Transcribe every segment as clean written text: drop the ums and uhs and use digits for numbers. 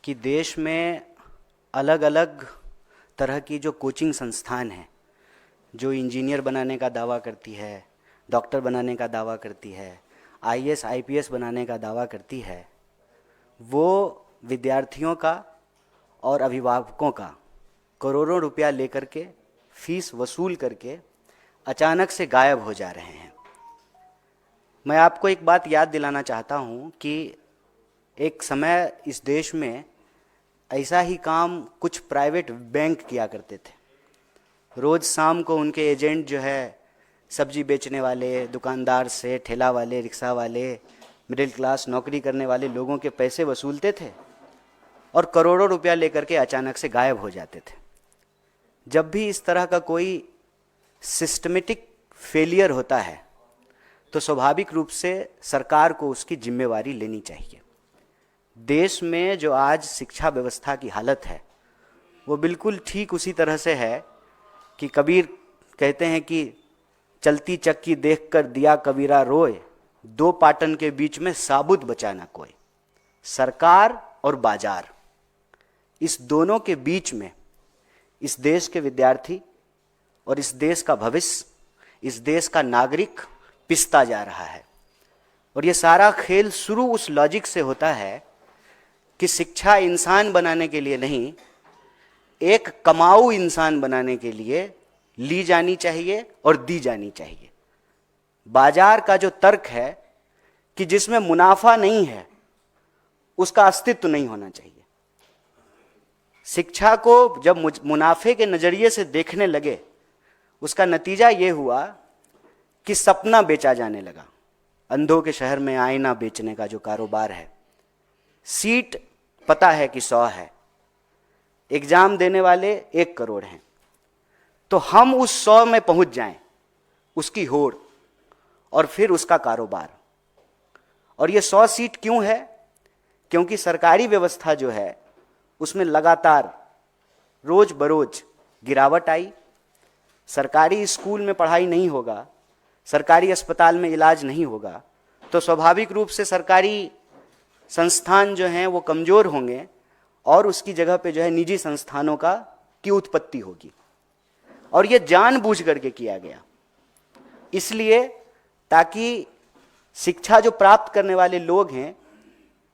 कि देश में अलग अलग तरह की जो कोचिंग संस्थान हैं, जो इंजीनियर बनाने का दावा करती है, डॉक्टर बनाने का दावा करती है, आईएएस आईपीएस बनाने का दावा करती है, वो विद्यार्थियों का और अभिभावकों का करोड़ों रुपया लेकर के फीस वसूल करके अचानक से गायब हो जा रहे हैं। मैं आपको एक बात याद दिलाना चाहता हूँ कि एक समय इस देश में ऐसा ही काम कुछ प्राइवेट बैंक किया करते थे। रोज़ शाम को उनके एजेंट जो है सब्जी बेचने वाले, दुकानदार से, ठेला वाले, रिक्शा वाले, मिडिल क्लास नौकरी करने वाले लोगों के पैसे वसूलते थे और करोड़ों रुपया लेकर के अचानक से गायब हो जाते थे। जब भी इस तरह का कोई सिस्टमेटिक फेलियर होता है तो स्वाभाविक रूप से सरकार को उसकी जिम्मेवारी लेनी चाहिए। देश में जो आज शिक्षा व्यवस्था की हालत है वो बिल्कुल ठीक उसी तरह से है कि कबीर कहते हैं कि चलती चक्की देखकर दिया कबीरा रोए, दो पाटन के बीच में साबुत बचा ना कोई। सरकार और बाजार, इस दोनों के बीच में इस देश के विद्यार्थी और इस देश का भविष्य, इस देश का नागरिक पिसता जा रहा है। और ये सारा खेल शुरू उस लॉजिक से होता है कि शिक्षा इंसान बनाने के लिए नहीं, एक कमाऊ इंसान बनाने के लिए ली जानी चाहिए और दी जानी चाहिए। बाजार का जो तर्क है कि जिसमें मुनाफा नहीं है उसका अस्तित्व नहीं होना चाहिए। शिक्षा को जब मुनाफे के नजरिए से देखने लगे, उसका नतीजा ये हुआ कि सपना बेचा जाने लगा। अंधों के शहर में आईना बेचने का जो कारोबार है, सीट पता है कि 100 है, एग्जाम देने वाले 1 करोड़ हैं, तो हम उस 100 में पहुंच जाएं, उसकी होड़ और फिर उसका कारोबार। और ये 100 सीट क्यों है? क्योंकि सरकारी व्यवस्था जो है उसमें लगातार रोज बरोज गिरावट आई। सरकारी स्कूल में पढ़ाई नहीं होगा, सरकारी अस्पताल में इलाज नहीं होगा, तो स्वाभाविक रूप से सरकारी संस्थान जो हैं वो कमज़ोर होंगे और उसकी जगह पे जो है निजी संस्थानों की उत्पत्ति होगी। और ये जानबूझ करके किया गया, इसलिए ताकि शिक्षा जो प्राप्त करने वाले लोग हैं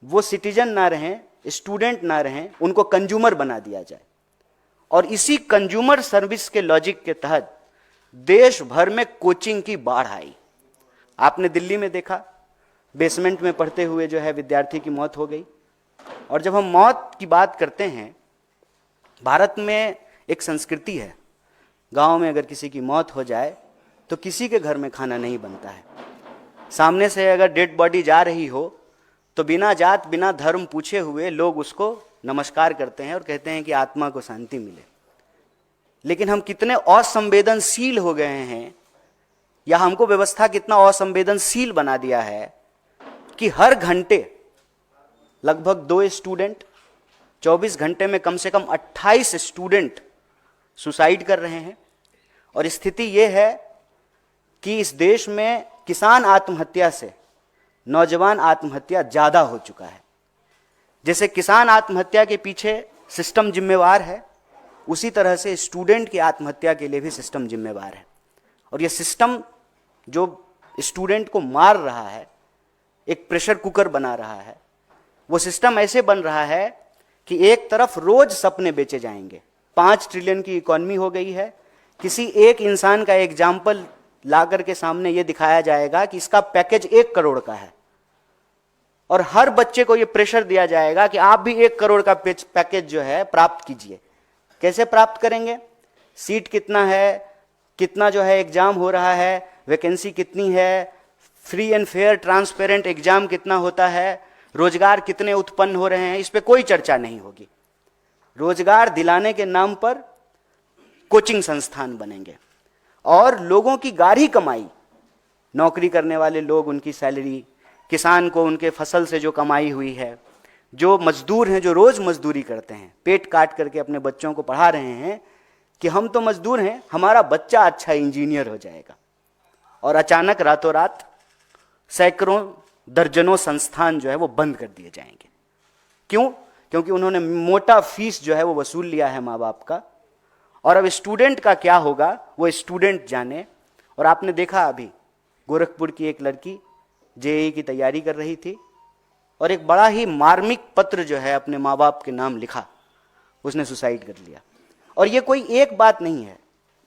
वो सिटीजन ना रहें, स्टूडेंट ना रहें, उनको कंज्यूमर बना दिया जाए। और इसी कंज्यूमर सर्विस के लॉजिक के तहत देश भर में कोचिंग की बाढ़ आई। आपने दिल्ली में देखा, बेसमेंट में पढ़ते हुए जो है विद्यार्थी की मौत हो गई। और जब हम मौत की बात करते हैं, भारत में एक संस्कृति है, गांव में अगर किसी की मौत हो जाए तो किसी के घर में खाना नहीं बनता है। सामने से अगर डेड बॉडी जा रही हो तो बिना जात बिना धर्म पूछे हुए लोग उसको नमस्कार करते हैं और कहते हैं कि आत्मा को शांति मिले। लेकिन हम कितने असंवेदनशील हो गए हैं, या हमको व्यवस्था कितना असंवेदनशील बना दिया है कि हर घंटे लगभग 2 स्टूडेंट, 24 घंटे में कम से कम 28 स्टूडेंट सुसाइड कर रहे हैं। और स्थिति यह है कि इस देश में किसान आत्महत्या से नौजवान आत्महत्या ज्यादा हो चुका है। जैसे किसान आत्महत्या के पीछे सिस्टम जिम्मेवार है, उसी तरह से स्टूडेंट की आत्महत्या के लिए भी सिस्टम जिम्मेवार है। और यह सिस्टम जो स्टूडेंट को मार रहा है, एक प्रेशर कुकर बना रहा है, वो सिस्टम ऐसे बन रहा है कि एक तरफ रोज सपने बेचे जाएंगे। 5 ट्रिलियन की इकोनॉमी हो गई है। किसी एक इंसान का एग्जाम्पल ला करके सामने ये दिखाया जाएगा कि इसका पैकेज 1 करोड़ का है, और हर बच्चे को ये प्रेशर दिया जाएगा कि आप भी 1 करोड़ का पैकेज जो है प्राप्त कीजिए। कैसे प्राप्त करेंगे? सीट कितना है, कितना जो है एग्जाम हो रहा है, वैकेंसी कितनी है, free and fair transparent exam कितना होता है, रोजगार कितने उत्पन्न हो रहे हैं, इस पे कोई चर्चा नहीं होगी। रोजगार दिलाने के नाम पर कोचिंग संस्थान बनेंगे और लोगों की गाढ़ी कमाई, नौकरी करने वाले लोग उनकी सैलरी, किसान को उनके फसल से जो कमाई हुई है, जो मजदूर हैं जो रोज मजदूरी करते हैं, पेट काट करके अपने बच्चों को पढ़ा रहे हैं कि हम तो मजदूर हैं, हमारा बच्चा अच्छा इंजीनियर हो जाएगा। और अचानक रातों रात सैकड़ों दर्जनों संस्थान जो है वो बंद कर दिए जाएंगे। क्यों? क्योंकि उन्होंने मोटा फीस जो है वो वसूल लिया है माँ बाप का। और अब स्टूडेंट का क्या होगा वो स्टूडेंट जाने। और आपने देखा अभी गोरखपुर की एक लड़की जेईई की तैयारी कर रही थी और एक बड़ा ही मार्मिक पत्र जो है अपने माँ बाप के नाम लिखा, उसने सुसाइड कर लिया। और ये कोई एक बात नहीं है,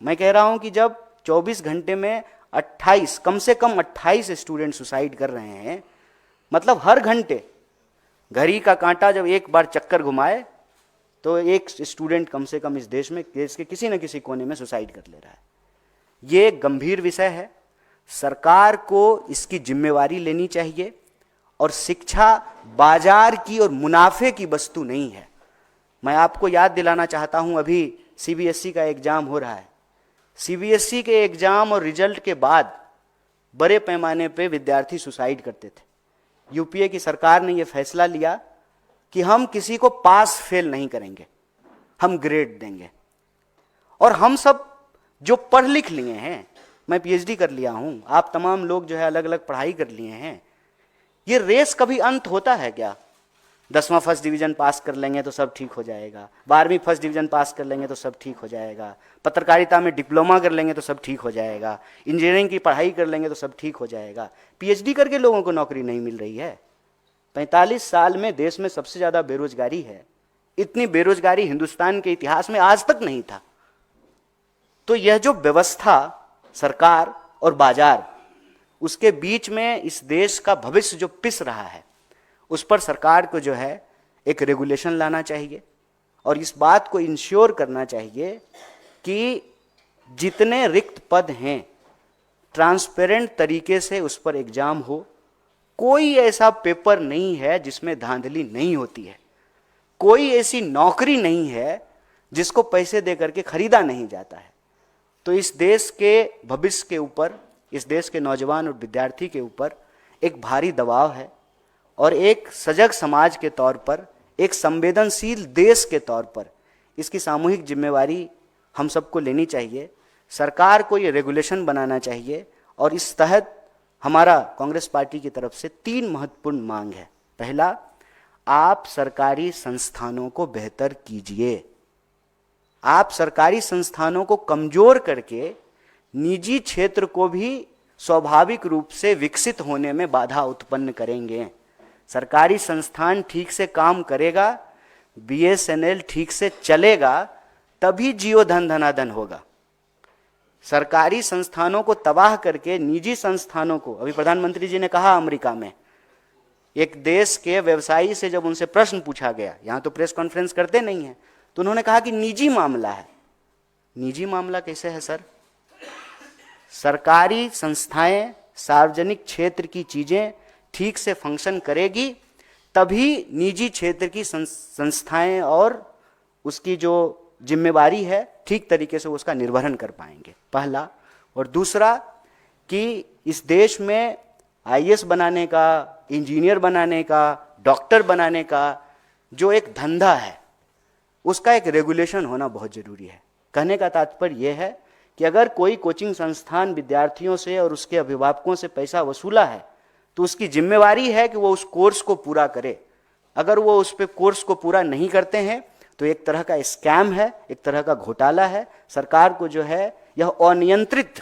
मैं कह रहा हूं कि जब 24 घंटे में 28, कम से कम 28 स्टूडेंट सुसाइड कर रहे हैं, मतलब हर घंटे घड़ी का कांटा जब एक बार चक्कर घुमाए तो एक स्टूडेंट कम से कम इस देश में, देश के किसी न किसी कोने में सुसाइड कर ले रहा है। ये एक गंभीर विषय है, सरकार को इसकी जिम्मेवारी लेनी चाहिए। और शिक्षा बाजार की और मुनाफे की वस्तु नहीं है। मैं आपको याद दिलाना चाहता हूं, अभी सीबीएसई का एग्जाम हो रहा है। सीबीएसई के एग्जाम और रिजल्ट के बाद बड़े पैमाने पे विद्यार्थी सुसाइड करते थे। यूपीए की सरकार ने यह फैसला लिया कि हम किसी को पास फेल नहीं करेंगे, हम ग्रेड देंगे। और हम सब जो पढ़ लिख लिए हैं, मैं पीएचडी कर लिया हूं, आप तमाम लोग जो है अलग अलग पढ़ाई कर लिए हैं, ये रेस कभी अंत होता है क्या? 10वां फर्स्ट डिवीजन पास कर लेंगे तो सब ठीक हो जाएगा, 12वीं फर्स्ट डिवीजन पास कर लेंगे तो सब ठीक हो जाएगा, पत्रकारिता में डिप्लोमा कर लेंगे तो सब ठीक हो जाएगा, इंजीनियरिंग की पढ़ाई कर लेंगे तो सब ठीक हो जाएगा। पीएचडी करके लोगों को नौकरी नहीं मिल रही है। 45 साल में देश में सबसे ज्यादा बेरोजगारी है। इतनी बेरोजगारी हिंदुस्तान के इतिहास में आज तक नहीं था। तो यह जो व्यवस्था, सरकार और बाजार, उसके बीच में इस देश का भविष्य जो पिस रहा है, उस पर सरकार को जो है एक रेगुलेशन लाना चाहिए और इस बात को इंश्योर करना चाहिए कि जितने रिक्त पद हैं ट्रांसपेरेंट तरीके से उस पर एग्जाम हो। कोई ऐसा पेपर नहीं है जिसमें धांधली नहीं होती है, कोई ऐसी नौकरी नहीं है जिसको पैसे दे करके खरीदा नहीं जाता है। तो इस देश के भविष्य के ऊपर, इस देश के नौजवान और विद्यार्थी के ऊपर एक भारी दबाव है और एक सजग समाज के तौर पर, एक संवेदनशील देश के तौर पर इसकी सामूहिक जिम्मेवारी हम सबको लेनी चाहिए। सरकार को ये रेगुलेशन बनाना चाहिए और इस तहत हमारा कांग्रेस पार्टी की तरफ से 3 महत्वपूर्ण मांग है। पहला, आप सरकारी संस्थानों को बेहतर कीजिए। आप सरकारी संस्थानों को कमजोर करके निजी क्षेत्र को भी स्वाभाविक रूप से विकसित होने में बाधा उत्पन्न करेंगे। सरकारी संस्थान ठीक से काम करेगा, बीएसएनएल ठीक से चलेगा, तभी जियो धन धनाधन होगा। सरकारी संस्थानों को तबाह करके निजी संस्थानों को, अभी प्रधानमंत्री जी ने कहा अमेरिका में एक देश के व्यवसायी से जब उनसे प्रश्न पूछा गया, यहां तो प्रेस कॉन्फ्रेंस करते नहीं है, तो उन्होंने कहा कि निजी मामला है। निजी मामला कैसे है सर? सरकारी संस्थाएं, सार्वजनिक क्षेत्र की चीजें ठीक से फंक्शन करेगी तभी निजी क्षेत्र की संस्थाएं और उसकी जो जिम्मेवारी है ठीक तरीके से उसका निर्वहन कर पाएंगे, पहला। और दूसरा कि इस देश में आईएएस बनाने का, इंजीनियर बनाने का, डॉक्टर बनाने का जो एक धंधा है, उसका एक रेगुलेशन होना बहुत जरूरी है। कहने का तात्पर्य यह है कि अगर कोई कोचिंग संस्थान विद्यार्थियों से और उसके अभिभावकों से पैसा वसूला है तो उसकी जिम्मेवारी है कि वो उस कोर्स को पूरा करे। अगर वो उस पे कोर्स को पूरा नहीं करते हैं तो एक तरह का स्कैम है, एक तरह का घोटाला है। सरकार को जो है यह अनियंत्रित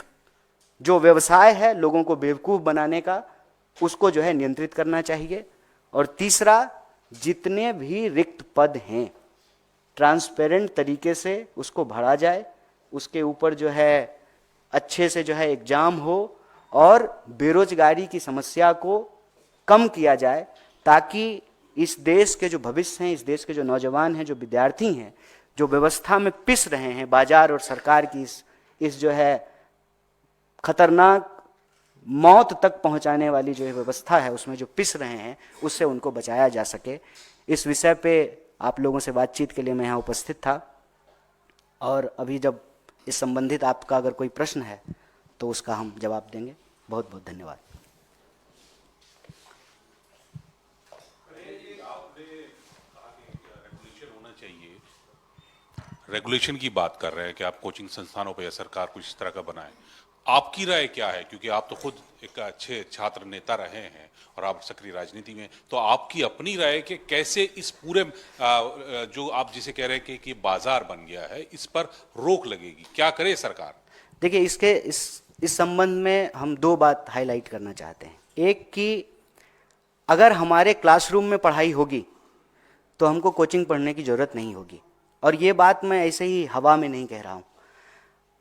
जो व्यवसाय है लोगों को बेवकूफ बनाने का, उसको जो है नियंत्रित करना चाहिए। और तीसरा, जितने भी रिक्त पद हैं ट्रांसपेरेंट तरीके से उसको भरा जाए, उसके ऊपर जो है अच्छे से जो है एग्जाम हो और बेरोजगारी की समस्या को कम किया जाए, ताकि इस देश के जो भविष्य हैं, इस देश के जो नौजवान हैं, जो विद्यार्थी हैं, जो व्यवस्था में पिस रहे हैं, बाजार और सरकार की इस जो है खतरनाक मौत तक पहुंचाने वाली जो व्यवस्था है उसमें जो पिस रहे हैं, उससे उनको बचाया जा सके। इस विषय पे आप लोगों से बातचीत के लिए मैं यहाँ उपस्थित था और अभी जब इस संबंधित आपका अगर कोई प्रश्न है तो उसका हम जवाब देंगे। बहुत बहुत धन्यवाद। रेगुलेशन की बात कर रहे हैं कि आप कोचिंग संस्थानों पर या सरकार कुछ इस तरह का बनाए, आपकी राय क्या है, क्योंकि आप तो खुद एक अच्छे छात्र नेता रहे हैं और आप सक्रिय राजनीति में, तो आपकी अपनी राय कि कैसे इस पूरे जो आप जिसे कह रहे हैं कि बाजार बन गया है, इस पर रोक लगेगी, क्या करे सरकार? देखिए, इस संबंध में हम दो बात हाईलाइट करना चाहते हैं। एक कि अगर हमारे क्लासरूम में पढ़ाई होगी तो हमको कोचिंग पढ़ने की ज़रूरत नहीं होगी। और ये बात मैं ऐसे ही हवा में नहीं कह रहा हूँ,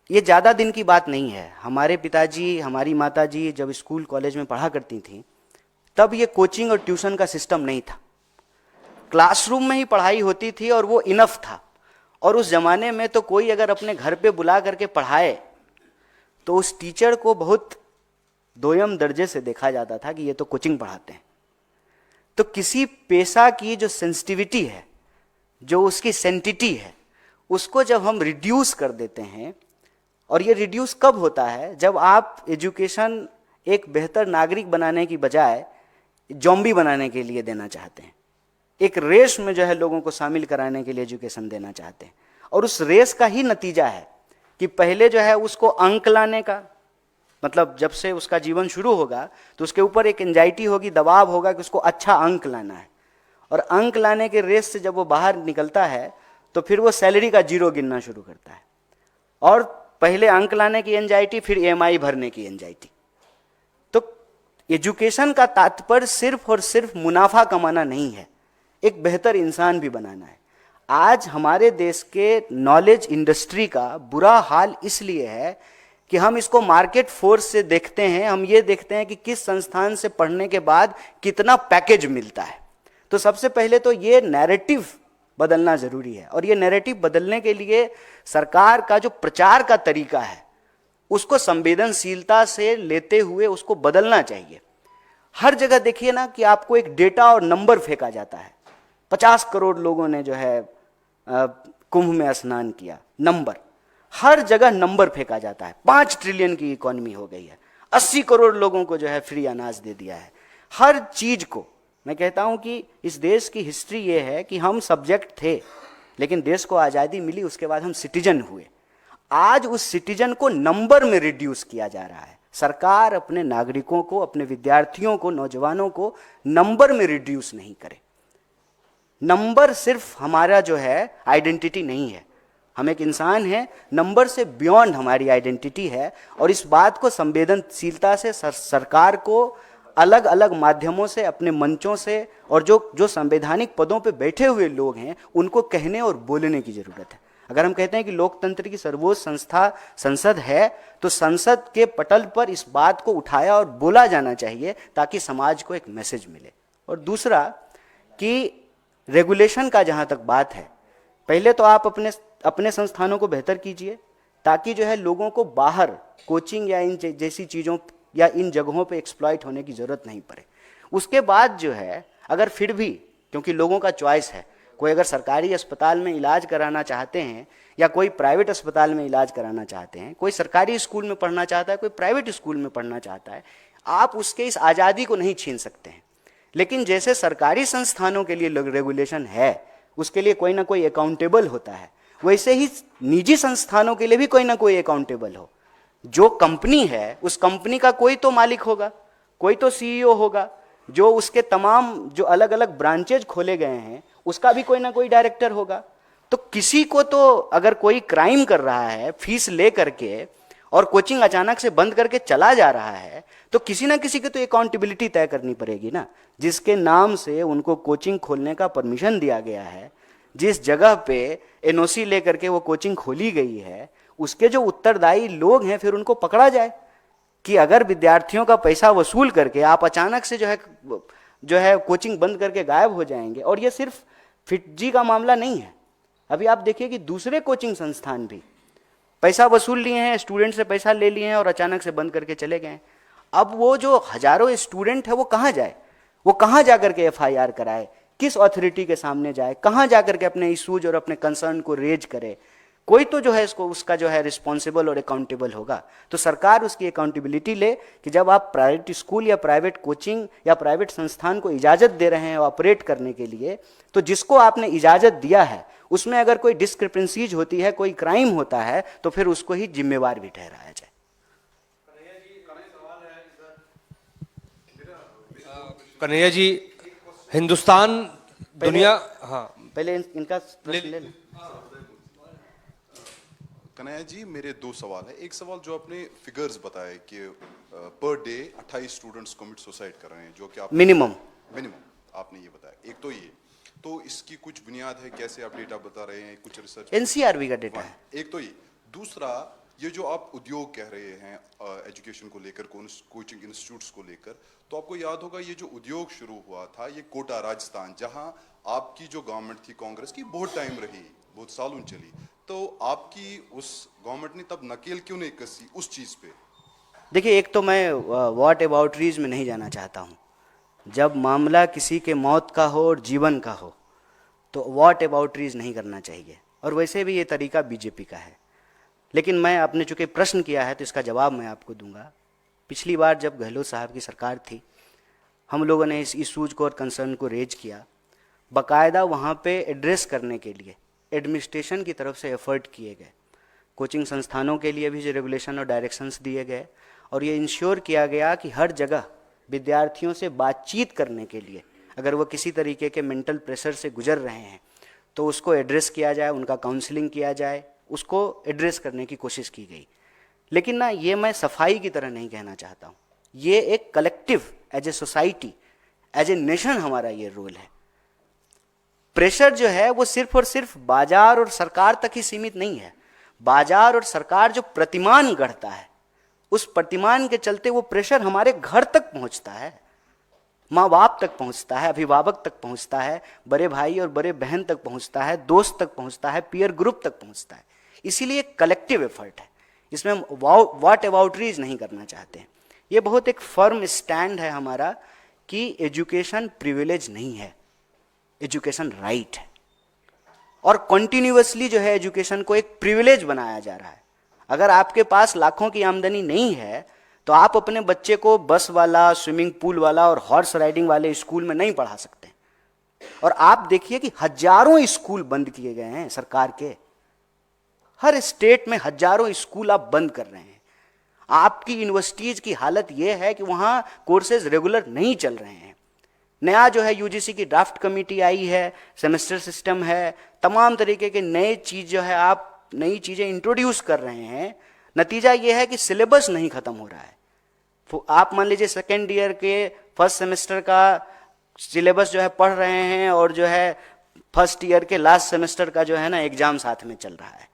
ये ज़्यादा दिन की बात नहीं है। हमारे पिताजी, हमारी माताजी जब स्कूल कॉलेज में पढ़ा करती थी तब ये कोचिंग और ट्यूशन का सिस्टम नहीं था। क्लासरूम में ही पढ़ाई होती थी और वो इनफ था। और उस ज़माने में तो कोई अगर अपने घर पे बुला करके पढ़ाए तो उस टीचर को बहुत दोयम दर्जे से देखा जाता था कि ये तो कोचिंग पढ़ाते हैं। तो किसी पेशा की जो सेंसिटिविटी है, जो उसकी सेंटिटी है, उसको जब हम रिड्यूस कर देते हैं, और ये रिड्यूस कब होता है? जब आप एजुकेशन एक बेहतर नागरिक बनाने की बजाय जॉम्बी बनाने के लिए देना चाहते हैं, एक रेस में जो है लोगों को शामिल कराने के लिए एजुकेशन देना चाहते हैं। और उस रेस का ही नतीजा है कि पहले जो है उसको अंक लाने का, मतलब जब से उसका जीवन शुरू होगा तो उसके ऊपर एक एंजाइटी होगी, दबाव होगा कि उसको अच्छा अंक लाना है। और अंक लाने के रेस से जब वो बाहर निकलता है तो फिर वो सैलरी का जीरो गिनना शुरू करता है। और पहले अंक लाने की एंजाइटी, फिर ईएमआई भरने की एंजाइटी। तो एजुकेशन का तात्पर्य सिर्फ और सिर्फ मुनाफा कमाना नहीं है, एक बेहतर इंसान भी बनाना है। आज हमारे देश के नॉलेज इंडस्ट्री का बुरा हाल इसलिए है कि हम इसको मार्केट फोर्स से देखते हैं। हम ये देखते हैं कि किस संस्थान से पढ़ने के बाद कितना पैकेज मिलता है। तो सबसे पहले तो ये नैरेटिव बदलना जरूरी है। और ये नैरेटिव बदलने के लिए सरकार का जो प्रचार का तरीका है उसको संवेदनशीलता से लेते हुए उसको बदलना चाहिए। हर जगह देखिए ना कि आपको एक डेटा और नंबर फेंका जाता है। 50 करोड़ लोगों ने जो है कुंभ में स्नान किया, नंबर, हर जगह नंबर फेंका जाता है। 5 ट्रिलियन की इकोनॉमी हो गई है, 80 करोड़ लोगों को जो है फ्री अनाज दे दिया है। हर चीज को मैं कहता हूं कि इस देश की हिस्ट्री ये है कि हम सब्जेक्ट थे, लेकिन देश को आज़ादी मिली, उसके बाद हम सिटीजन हुए। आज उस सिटीजन को नंबर में रिड्यूस किया जा रहा है। सरकार अपने नागरिकों को, अपने विद्यार्थियों को, नौजवानों को नंबर में रिड्यूस नहीं करे। नंबर सिर्फ हमारा जो है आइडेंटिटी नहीं है, हम एक इंसान हैं। नंबर से बियॉन्ड हमारी आइडेंटिटी है। और इस बात को संवेदनशीलता से सरकार को अलग अलग माध्यमों से, अपने मंचों से, और जो संवैधानिक पदों पे बैठे हुए लोग हैं उनको कहने और बोलने की जरूरत है। अगर हम कहते हैं कि लोकतंत्र की सर्वोच्च संस्था संसद है, तो संसद के पटल पर इस बात को उठाया और बोला जाना चाहिए ताकि समाज को एक मैसेज मिले। और दूसरा कि रेगुलेशन का जहाँ तक बात है, पहले तो आप अपने संस्थानों को बेहतर कीजिए ताकि जो है लोगों को बाहर कोचिंग या इन जैसी चीज़ों या इन जगहों पे एक्सप्लॉइट होने की ज़रूरत नहीं पड़े। उसके बाद जो है, अगर फिर भी, क्योंकि लोगों का चॉइस है, कोई अगर सरकारी अस्पताल में इलाज कराना चाहते हैं या कोई प्राइवेट अस्पताल में इलाज कराना चाहते हैं, कोई सरकारी स्कूल में पढ़ना चाहता है, कोई प्राइवेट स्कूल में पढ़ना चाहता है, आप उसके इस आज़ादी को नहीं छीन सकते हैं। लेकिन जैसे सरकारी संस्थानों के लिए रेगुलेशन है, उसके लिए कोई ना कोई अकाउंटेबल होता है, वैसे ही निजी संस्थानों के लिए भी कोई ना कोई अकाउंटेबल हो। जो कंपनी है उस कंपनी का कोई तो मालिक होगा, कोई तो सीईओ होगा। जो उसके तमाम जो अलग अलग ब्रांचेज खोले गए हैं उसका भी कोई ना कोई डायरेक्टर होगा। तो किसी को तो, अगर कोई क्राइम कर रहा है फीस ले करके और कोचिंग अचानक से बंद करके चला जा रहा है, तो किसी ना किसी की तो अकाउंटेबिलिटी तय करनी पड़ेगी ना। जिसके नाम से उनको कोचिंग खोलने का परमिशन दिया गया है, जिस जगह पे एनओसी लेकर के वो कोचिंग खोली गई है, उसके जो उत्तरदायी लोग हैं फिर उनको पकड़ा जाए कि अगर विद्यार्थियों का पैसा वसूल करके आप अचानक से जो है कोचिंग बंद करके गायब हो जाएंगे। और ये सिर्फ फिटजी का मामला नहीं है, अभी आप देखिए कि दूसरे कोचिंग संस्थान भी पैसा वसूल लिए हैं, स्टूडेंट से पैसा ले लिए हैं और अचानक से बंद करके चले गए। अब वो जो हजारों स्टूडेंट है वो कहाँ जाए, वो कहाँ जाकर के एफआईआर कराए, किस अथॉरिटी के सामने जाए, कहाँ जाकर के अपने इश्यूज और अपने कंसर्न को रेज करे। कोई तो जो है इसको उसका जो है रिस्पॉन्सिबल और अकाउंटेबल होगा। तो सरकार उसकी अकाउंटेबिलिटी ले कि जब आप प्राइवेट स्कूल या प्राइवेट कोचिंग या प्राइवेट संस्थान को इजाज़त दे रहे हैं ऑपरेट करने के लिए, तो जिसको आपने इजाज़त दिया है उसमें अगर कोई डिस्क्रिपेंसीज होती है, कोई क्राइम होता है, तो फिर उसको ही जिम्मेवार भी ठहराया जाए। कन्हैया जी, हिंदुस्तान दुनिया, हाँ पहले इनका प्रश्न ले लें। कन्हैया जी, मेरे दो सवाल है। एक सवाल जो आपने फिगर्स बताए कि per day 28 students commit suicide कर रहे हैं, जो कि आप मिनिमम आपने ये बताया। एक तो ये, तो इसकी कुछ बुनियाद है, कैसे आप डेटा बता रहे हैं, कुछ रिसर्च? एनसीआरबी का डेटा है। एक तो ये। दूसरा, ये जो आप उद्योग कह रहे हैं एजुकेशन को लेकर, कोचिंग इंस्टीट्यूट्स को लेकर, तो आपको याद होगा ये जो उद्योग शुरू हुआ था ये कोटा राजस्थान, जहां आपकी जो गवर्नमेंट थी कांग्रेस की, बहुत टाइम रही, बहुत सालों चली, तो आपकी उस गवर्नमेंट ने तब नकेल क्यों नहीं कसी उस चीज पे? देखिए, एक तो मैं व्हाट अबाउटरीज में नहीं जाना चाहता हूँ। जब मामला किसी के मौत का हो और जीवन का हो तो व्हाट अबाउटरीज नहीं करना चाहिए, और वैसे भी ये तरीका बीजेपी का है। लेकिन मैं, आपने चूंकि प्रश्न किया है तो इसका जवाब मैं आपको दूंगा। पिछली बार जब गहलोत साहब की सरकार थी, हम लोगों ने इस इशूज को और कंसर्न को रेज किया, बाकायदा वहाँ पे एड्रेस करने के लिए एडमिनिस्ट्रेशन की तरफ से एफर्ट किए गए। कोचिंग संस्थानों के लिए भी जो रेगुलेशन और डायरेक्शंस दिए गए, और ये इंश्योर किया गया कि हर जगह विद्यार्थियों से बातचीत करने के लिए, अगर वो किसी तरीके के मेंटल प्रेशर से गुजर रहे हैं तो उसको एड्रेस किया जाए, उनका काउंसलिंग किया जाए, उसको एड्रेस करने की कोशिश की गई। लेकिन ना, ये मैं सफाई की तरह नहीं कहना चाहता हूँ। ये एक collective, as a society, as a nation हमारा ये रोल है। प्रेशर जो है वो सिर्फ और सिर्फ बाजार और सरकार तक ही सीमित नहीं है। बाजार और सरकार जो प्रतिमान गढ़ता है, उस प्रतिमान के चलते वो प्रेशर हमारे घर तक पहुंचता है, माँ बाप तक पहुंचता है, अभिभावक तक पहुंचता है, बड़े भाई और बड़े बहन तक पहुंचता है, दोस्त तक पहुंचता है, पीयर ग्रुप तक पहुंचता है। इसीलिए कलेक्टिव एफर्ट है, इसमें हम व्हाट अबाउटरीज नहीं करना चाहते हैं। ये बहुत एक फर्म स्टैंड है हमारा कि एजुकेशन प्रिविलेज नहीं है, एजुकेशन राइट है। और कॉन्टिन्यूअसली जो है एजुकेशन को एक प्रिविलेज बनाया जा रहा है। अगर आपके पास लाखों की आमदनी नहीं है तो आप अपने बच्चे को बस वाला, स्विमिंग पूल वाला और हॉर्स राइडिंग वाले स्कूल में नहीं पढ़ा सकते। और आप देखिए कि हजारों स्कूल बंद किए गए हैं सरकार के, हर स्टेट में हजारों स्कूल आप बंद कर रहे हैं। आपकी यूनिवर्सिटीज की हालत यह है कि वहां कोर्सेज रेगुलर नहीं चल रहे हैं। नया जो है यूजीसी की ड्राफ्ट कमेटी आई है, सेमेस्टर सिस्टम है, तमाम तरीके के नए चीज जो है, आप नई चीजें इंट्रोड्यूस कर रहे हैं। नतीजा यह है कि सिलेबस नहीं खत्म हो रहा है। आप मान लीजिए सेकेंड ईयर के फर्स्ट सेमेस्टर का सिलेबस जो है पढ़ रहे हैं, और जो है फर्स्ट ईयर के लास्ट सेमेस्टर का जो है ना एग्जाम साथ में चल रहा है।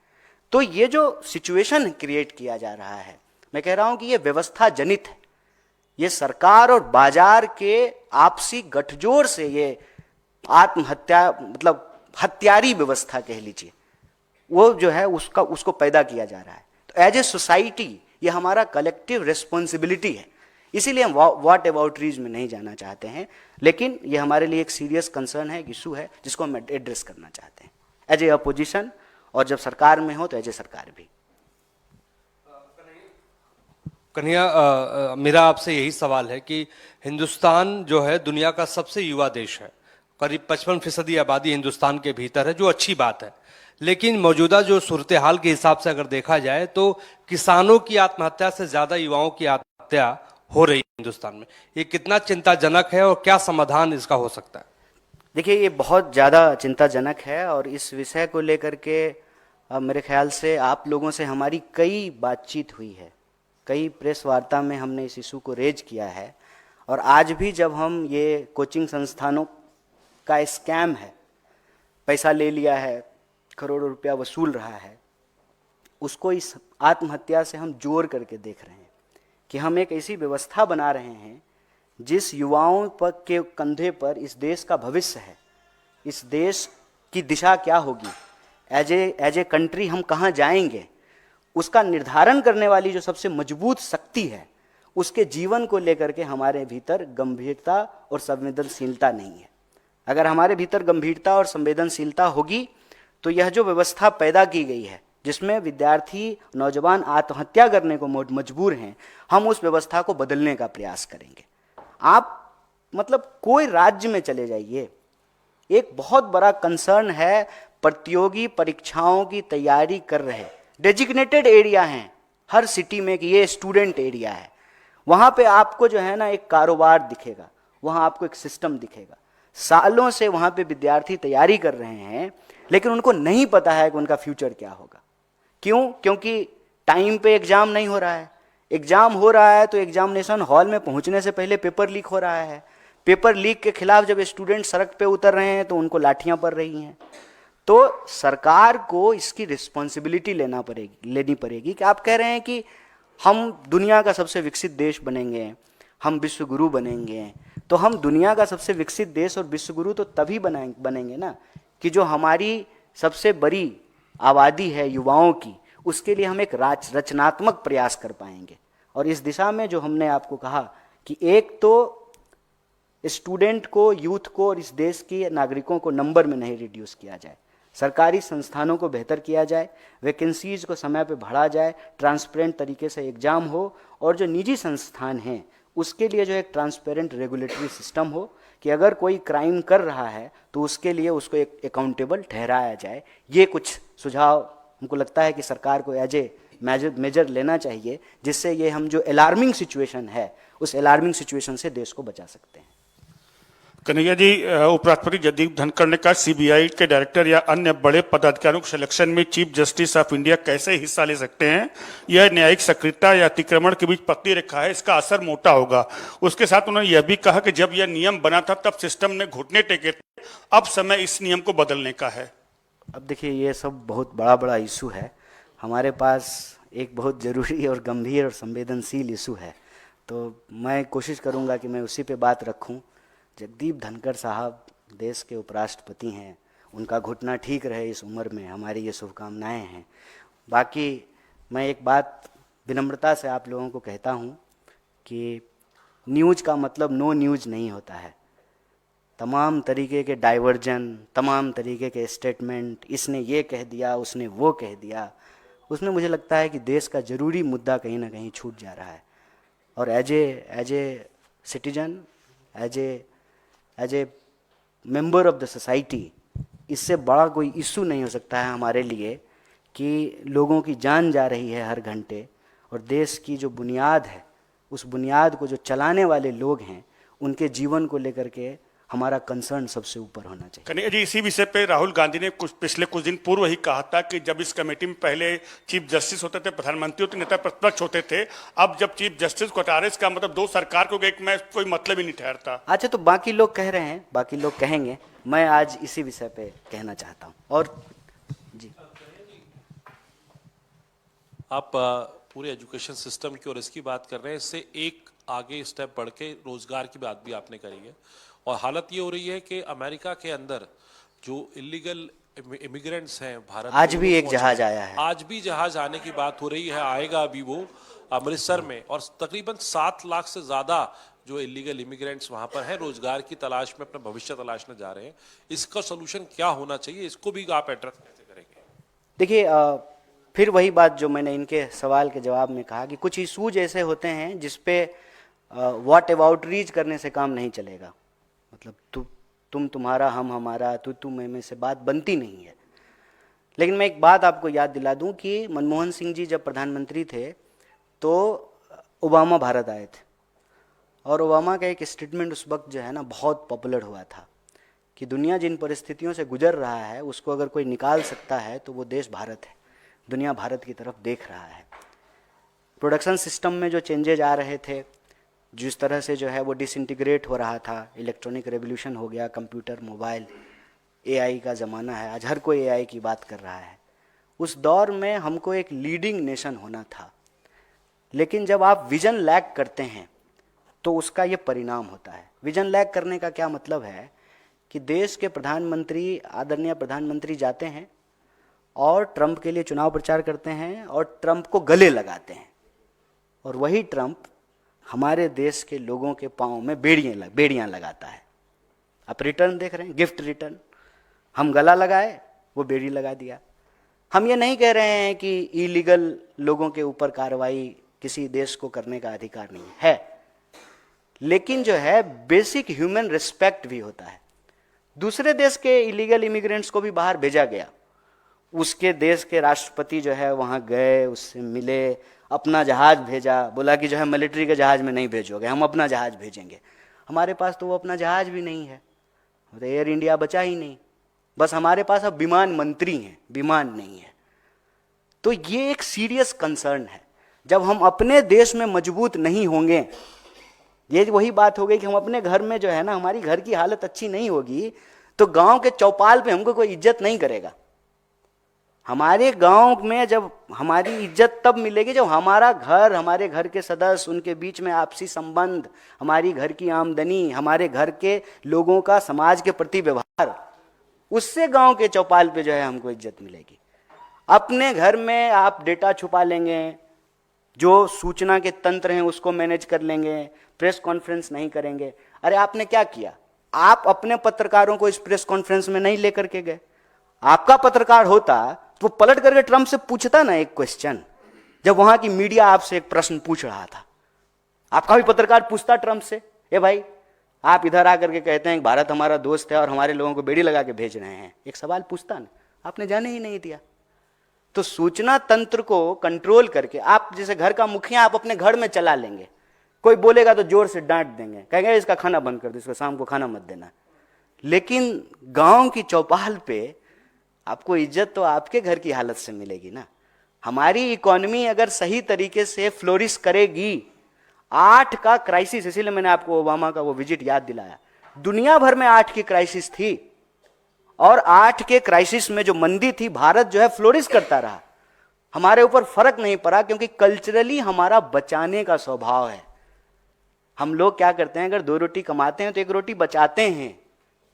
तो ये जो सिचुएशन क्रिएट किया जा रहा है, मैं कह रहा हूं कि ये व्यवस्था जनित है। ये सरकार और बाजार के आपसी गठजोड़ से ये आत्महत्या, मतलब हत्यारी व्यवस्था कह लीजिए, वो जो है उसको पैदा किया जा रहा है। तो एज ए सोसाइटी ये हमारा कलेक्टिव रिस्पॉन्सिबिलिटी है। इसीलिए हम व्हाट अबाउटरीज में नहीं जाना चाहते हैं, लेकिन ये हमारे लिए एक सीरियस कंसर्न है, इशू है, जिसको हम एड्रेस करना चाहते हैं एज ए अपोजिशन, और जब सरकार में हो तो एज ए सरकार भी। कन्हैया, मेरा आपसे यही सवाल है कि हिंदुस्तान जो है दुनिया का सबसे युवा देश है, करीब 55% आबादी हिंदुस्तान के भीतर है, जो अच्छी बात है। लेकिन मौजूदा जो सूरत हाल के हिसाब से अगर देखा जाए तो किसानों की आत्महत्या से ज्यादा युवाओं की आत्महत्या हो रही है हिंदुस्तान में। ये कितना चिंताजनक है और क्या समाधान इसका हो सकता है? देखिए, ये बहुत ज़्यादा चिंताजनक है, और इस विषय को लेकर के मेरे ख्याल से आप लोगों से हमारी कई बातचीत हुई है, कई प्रेस वार्ता में हमने इस इशू को रेज किया है। और आज भी जब हम ये कोचिंग संस्थानों का स्कैम है, पैसा ले लिया है, करोड़ों रुपया वसूल रहा है, उसको इस आत्महत्या से हम जोड़ करके देख रहे हैं कि हम एक ऐसी व्यवस्था बना रहे हैं जिस युवाओं पर के कंधे पर इस देश का भविष्य है, इस देश की दिशा क्या होगी, एज ए कंट्री हम कहाँ जाएंगे, उसका निर्धारण करने वाली जो सबसे मजबूत शक्ति है, उसके जीवन को लेकर के हमारे भीतर गंभीरता और संवेदनशीलता नहीं है। अगर हमारे भीतर गंभीरता और संवेदनशीलता होगी तो यह जो व्यवस्था पैदा की गई है, जिसमें विद्यार्थी, नौजवान आत्महत्या करने को मजबूर हैं, हम उस व्यवस्था को बदलने का प्रयास करेंगे। आप मतलब कोई राज्य में चले जाइए, एक बहुत बड़ा कंसर्न है प्रतियोगी परीक्षाओं की तैयारी कर रहे डेजिग्नेटेड एरिया हैं हर सिटी में कि ये स्टूडेंट एरिया है। वहाँ पे आपको जो है ना एक कारोबार दिखेगा, वहाँ आपको एक सिस्टम दिखेगा। सालों से वहाँ पे विद्यार्थी तैयारी कर रहे हैं, लेकिन उनको नहीं पता है कि उनका फ्यूचर क्या होगा। क्यों? क्योंकि टाइम पे एग्जाम नहीं हो रहा है। एग्जाम हो रहा है तो एग्जामिनेशन हॉल में पहुंचने से पहले पेपर लीक हो रहा है। पेपर लीक के खिलाफ जब स्टूडेंट सड़क पे उतर रहे हैं तो उनको लाठियां पड़ रही हैं। तो सरकार को इसकी रिस्पॉन्सिबिलिटी लेनी पड़ेगी कि आप कह रहे हैं कि हम दुनिया का सबसे विकसित देश बनेंगे, हम विश्व गुरु बनेंगे, तो हम दुनिया का सबसे विकसित देश और विश्व गुरु तो तभी बनेंगे ना कि जो हमारी सबसे बड़ी आबादी है युवाओं की, उसके लिए हम एक रचनात्मक प्रयास कर पाएंगे। और इस दिशा में जो हमने आपको कहा कि एक तो स्टूडेंट को, यूथ को और इस देश के नागरिकों को नंबर में नहीं रिड्यूस किया जाए, सरकारी संस्थानों को बेहतर किया जाए, वैकेंसीज को समय पे भरा जाए, ट्रांसपेरेंट तरीके से एग्जाम हो, और जो निजी संस्थान हैं उसके लिए जो एक ट्रांसपेरेंट रेगुलेटरी सिस्टम हो कि अगर कोई क्राइम कर रहा है तो उसके लिए उसको एक अकाउंटेबल ठहराया जाए। ये कुछ सुझाव हमको लगता है कि सरकार को एज ए मेजर लेना चाहिए, जिससे ये हम जो अलार्मिंग सिचुएशन है उस अलार्मिंग सिचुएशन से देश को बचा सकते हैं। कन्हैया जी, उपराष्ट्रपति जगदीप धनखड़ ने कहा सीबीआई के डायरेक्टर या अन्य बड़े पदाधिकारियों के सिलेक्शन में चीफ जस्टिस ऑफ इंडिया कैसे हिस्सा ले सकते हैं? यह न्यायिक सक्रियता या अतिक्रमण के बीच पतली रेखा है, इसका असर मोटा होगा। उसके साथ उन्होंने यह भी कहा कि जब यह नियम बना था तब सिस्टम ने घुटने टेके थे, अब समय इस नियम को बदलने का है। अब देखिए, ये सब बहुत बड़ा इशू है। हमारे पास एक बहुत ज़रूरी और गंभीर और संवेदनशील इशू है, तो मैं कोशिश करूँगा कि मैं उसी पे बात रखूँ। जगदीप धनखड़ साहब देश के उपराष्ट्रपति हैं, उनका घुटना ठीक रहे इस उम्र में, हमारी ये शुभकामनाएं हैं। बाकी मैं एक बात विनम्रता से आप लोगों को कहता हूँ कि न्यूज़ का मतलब नो न्यूज़ नहीं होता है। तमाम तरीके के डाइवर्जन, तमाम तरीके के स्टेटमेंट, इसने ये कह दिया, उसने वो कह दिया, उसमें मुझे लगता है कि देश का ज़रूरी मुद्दा कहीं ना कहीं छूट जा रहा है। और as a citizen, as a member of the society, इससे बड़ा कोई इशू नहीं हो सकता है हमारे लिए कि लोगों की जान जा रही है हर घंटे, और देश की जो बुनियाद है, उस बुनियाद को जो चलाने वाले लोग हैं, उनके जीवन को लेकर के हमारा कंसर्न सबसे ऊपर होना चाहिए। कन्हैया जी, इसी विषय पे राहुल गांधी ने पिछले कुछ दिन पूर्व ही कहा था कि जब इस कमेटी में पहले चीफ जस्टिस होते थे, प्रधानमंत्री होते, नेता प्रतिपक्ष होते थे, अब जब चीफ जस्टिस को हटा रहे, इसका मतलब दो सरकार को एक में कोई मतलब ही नहीं ठहरता। अच्छा, तो बाकी लोग कह रहे हैं, बाकी लोग कहेंगे, मैं आज इसी विषय पे कहना चाहता हूँ। और जी, आप पूरे एजुकेशन सिस्टम की और इसकी बात कर रहे हैं, इससे एक आगे स्टेप बढ़ के रोजगार की बात भी आपने करी है। और हालत ये हो रही है कि अमेरिका के अंदर जो इलीगल इमिग्रेंट्स हैं भारत, आज भी एक जहाज आया है, आज भी जहाज आने की बात हो रही है, आएगा अभी वो अमृतसर में, और तकरीबन 7 लाख से ज्यादा जो इलीगल इमिग्रेंट्स वहां पर हैं, रोजगार की तलाश में अपना भविष्य तलाशने जा रहे हैं। इसका सोल्यूशन क्या होना चाहिए, इसको भी आप एड्रेस कैसे करेंगे? देखिए, फिर वही बात जो मैंने इनके सवाल के जवाब में कहा कि कुछ इशूज ऐसे होते हैं जिसपे व्हाट अबाउट रीच करने से काम नहीं चलेगा। मतलब तुम तुम्हारा, हम हमारा, तू मैं से बात बनती नहीं है। लेकिन मैं एक बात आपको याद दिला दूं कि मनमोहन सिंह जी जब प्रधानमंत्री थे तो ओबामा भारत आए थे, और ओबामा का एक स्टेटमेंट उस वक्त जो है ना बहुत पॉपुलर हुआ था कि दुनिया जिन परिस्थितियों से गुजर रहा है उसको अगर कोई निकाल सकता है तो वो देश भारत है। दुनिया भारत की तरफ देख रहा है। प्रोडक्शन सिस्टम में जो चेंजेज आ रहे थे, जिस तरह से जो है वो डिसइंटीग्रेट हो रहा था, इलेक्ट्रॉनिक रेवोल्यूशन हो गया, कंप्यूटर, मोबाइल, एआई का ज़माना है, आज हर कोई एआई की बात कर रहा है। उस दौर में हमको एक लीडिंग नेशन होना था, लेकिन जब आप विजन लैक करते हैं तो उसका ये परिणाम होता है। विजन लैक करने का क्या मतलब है कि देश के प्रधानमंत्री, आदरणीय प्रधानमंत्री जाते हैं और ट्रंप के लिए चुनाव प्रचार करते हैं और ट्रंप को गले लगाते हैं, और वही ट्रंप हमारे देश के लोगों के पाँव में बेड़ियां लगाता है। आप रिटर्न देख रहे हैं, गिफ्ट रिटर्न। हम गला लगाए, वो बेड़ी लगा दिया। हम ये नहीं कह रहे हैं कि इलीगल लोगों के ऊपर कार्रवाई किसी देश को करने का अधिकार नहीं है, लेकिन जो है बेसिक ह्यूमन रिस्पेक्ट भी होता है। दूसरे देश के इलीगल इमिग्रेंट्स को भी बाहर भेजा गया, उसके देश के राष्ट्रपति जो है वहाँ गए, उससे मिले, अपना जहाज भेजा, बोला कि जो है मिलिट्री के जहाज में नहीं भेजोगे, हम अपना जहाज भेजेंगे। हमारे पास तो वो अपना जहाज भी नहीं है, तो एयर इंडिया बचा ही नहीं। बस हमारे पास अब विमान मंत्री हैं, विमान नहीं है। तो ये एक सीरियस कंसर्न है। जब हम अपने देश में मजबूत नहीं होंगे, ये वही बात हो गई कि हम अपने घर में जो है ना, हमारी घर की हालत अच्छी नहीं होगी तो गांव के चौपाल पे हमको कोई इज्जत नहीं करेगा। हमारे गांव में जब हमारी इज्जत तब मिलेगी जब हमारा घर, हमारे घर के सदस्य, उनके बीच में आपसी संबंध, हमारी घर की आमदनी, हमारे घर के लोगों का समाज के प्रति व्यवहार, उससे गांव के चौपाल पे जो है हमको इज्जत मिलेगी। अपने घर में आप डेटा छुपा लेंगे, जो सूचना के तंत्र हैं उसको मैनेज कर लेंगे, प्रेस कॉन्फ्रेंस नहीं करेंगे। अरे आपने क्या किया? आप अपने पत्रकारों को इस प्रेस कॉन्फ्रेंस में नहीं लेकर के गए। आपका पत्रकार होता तो वो पलट करके ट्रंप से पूछता ना एक क्वेश्चन, जब वहां की मीडिया आपसे एक प्रश्न पूछ रहा था। आपका भी पत्रकार पूछता ट्रंप से, ए भाई आप इधर आकर के कहते हैं कि भारत हमारा दोस्त है और हमारे लोगों को बेड़ी लगा के भेज रहे हैं, एक सवाल पूछता ना, आपने जाने ही नहीं दिया। तो सूचना तंत्र को कंट्रोल करके, आप जैसे घर का मुखिया आप अपने घर में चला लेंगे, कोई बोलेगा तो जोर से डांट देंगे, कहेंगे इसका खाना बंद कर दो, इसको शाम को खाना मत देना। लेकिन गांव की चौपाल पे आपको इज्जत तो आपके घर की हालत से मिलेगी ना। हमारी इकोनॉमी अगर सही तरीके से फ्लोरिश करेगी, 8 का क्राइसिस, इसीलिए मैंने आपको ओबामा का वो विजिट याद दिलाया, दुनिया भर में 8 की क्राइसिस थी और 8 के क्राइसिस में जो मंदी थी, भारत जो है फ्लोरिश करता रहा। हमारे ऊपर फर्क नहीं पड़ा क्योंकि कल्चरली हमारा बचाने का स्वभाव है। हम लोग क्या करते हैं, अगर 2 रोटी कमाते हैं तो 1 रोटी बचाते हैं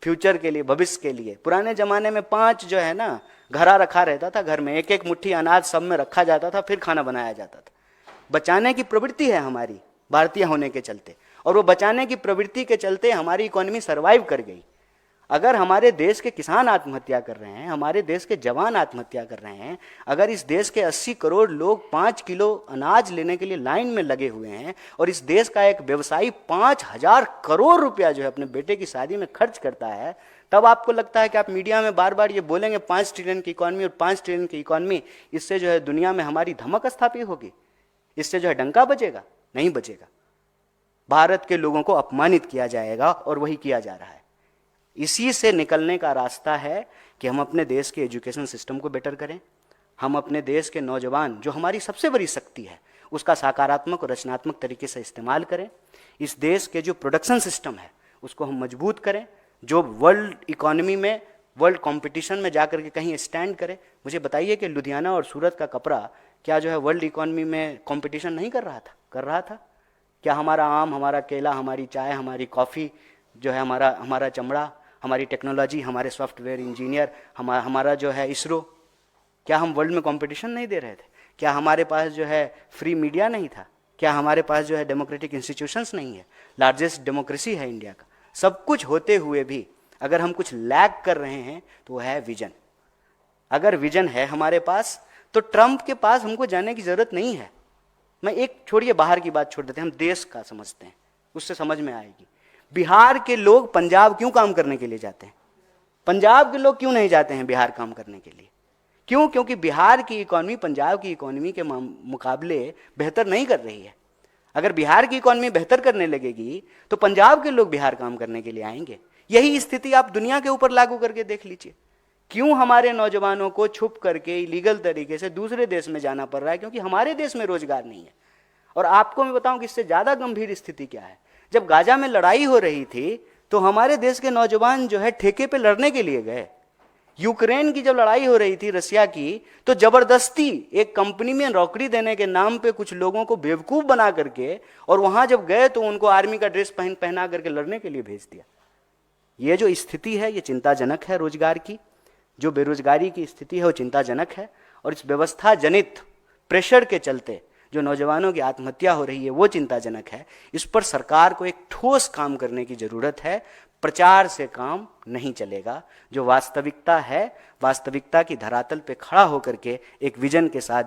फ्यूचर के लिए, भविष्य के लिए। पुराने जमाने में 5 जो है ना घड़ा रखा रहता था, घर में 1-1 मुट्ठी अनाज सब में रखा जाता था, फिर खाना बनाया जाता था। बचाने की प्रवृत्ति है हमारी भारतीय होने के चलते, और वो बचाने की प्रवृत्ति के चलते हमारी इकोनॉमी सरवाइव कर गई। अगर हमारे देश के किसान आत्महत्या कर रहे हैं, हमारे देश के जवान आत्महत्या कर रहे हैं, अगर इस देश के 80 करोड़ लोग 5 किलो अनाज लेने के लिए लाइन में लगे हुए हैं और इस देश का एक व्यवसायी 5000 करोड़ रुपया जो है अपने बेटे की शादी में खर्च करता है, तब आपको लगता है कि आप मीडिया में बार बार ये बोलेंगे 5 ट्रिलियन की इकॉनमी और 5 ट्रिलियन की इकॉनमी, इससे जो है दुनिया में हमारी धमक स्थापित होगी, इससे जो है डंका बजेगा? नहीं बजेगा। भारत के लोगों को अपमानित किया जाएगा और वही किया जा रहा है। इसी से निकलने का रास्ता है कि हम अपने देश के एजुकेशन सिस्टम को बेटर करें, हम अपने देश के नौजवान, जो हमारी सबसे बड़ी शक्ति है, उसका सकारात्मक और रचनात्मक तरीके से इस्तेमाल करें। इस देश के जो प्रोडक्शन सिस्टम है उसको हम मजबूत करें, जो वर्ल्ड इकोनॉमी में, वर्ल्ड कंपटीशन में जाकर के कहीं स्टैंड करें। मुझे बताइए कि लुधियाना और सूरत का कपड़ा क्या जो है वर्ल्ड इकोनॉमी में कंपटीशन नहीं कर रहा था? कर रहा था। क्या हमारा आम, हमारा केला, हमारी चाय, हमारी कॉफ़ी जो है, हमारा चमड़ा, हमारी टेक्नोलॉजी, हमारे सॉफ्टवेयर इंजीनियर, हमारा जो है इसरो, क्या हम वर्ल्ड में कंपटीशन नहीं दे रहे थे? क्या हमारे पास जो है फ्री मीडिया नहीं था? क्या हमारे पास जो है डेमोक्रेटिक इंस्टीट्यूशंस नहीं है? लार्जेस्ट डेमोक्रेसी है इंडिया का। सब कुछ होते हुए भी अगर हम कुछ लैग कर रहे हैं तो वो है विजन। अगर विजन है हमारे पास तो ट्रंप के पास हमको जाने की जरूरत नहीं है। मैं एक, छोड़िए बाहर की बात छोड़ देते हैं, हम देश का समझते हैं, उससे समझ में आएगी। बिहार के लोग पंजाब क्यों काम करने के लिए जाते हैं? पंजाब के लोग क्यों नहीं जाते हैं बिहार काम करने के लिए? क्यों? क्योंकि बिहार की इकोनॉमी पंजाब की इकोनॉमी के मुकाबले बेहतर नहीं कर रही है। अगर बिहार की इकोनॉमी बेहतर करने लगेगी तो पंजाब के लोग बिहार काम करने के लिए आएंगे। यही स्थिति आप दुनिया के ऊपर लागू करके देख लीजिए। क्यों हमारे नौजवानों को छुप करके इलीगल तरीके से दूसरे देश में जाना पड़ रहा है? क्योंकि हमारे देश में रोजगार नहीं है। और आपको मैं बताऊं कि इससे ज्यादा गंभीर स्थिति क्या है। जब गाजा में लड़ाई हो रही थी तो हमारे देश के नौजवान जो है ठेके पे लड़ने के लिए गए। यूक्रेन की जब लड़ाई हो रही थी रसिया की, तो जबरदस्ती एक कंपनी में नौकरी देने के नाम पे कुछ लोगों को बेवकूफ बना करके, और वहां जब गए तो उनको आर्मी का ड्रेस पहना करके लड़ने के लिए भेज दिया। ये जो स्थिति है ये चिंताजनक है। रोजगार की जो बेरोजगारी की स्थिति है वो चिंताजनक है। और इस व्यवस्था जनित प्रेशर के चलते जो नौजवानों की आत्महत्या हो रही है वो चिंताजनक है। इस पर सरकार को एक ठोस काम करने की जरूरत है। प्रचार से काम नहीं चलेगा। जो वास्तविकता है, वास्तविकता की धरातल पे खड़ा होकर के एक विजन के साथ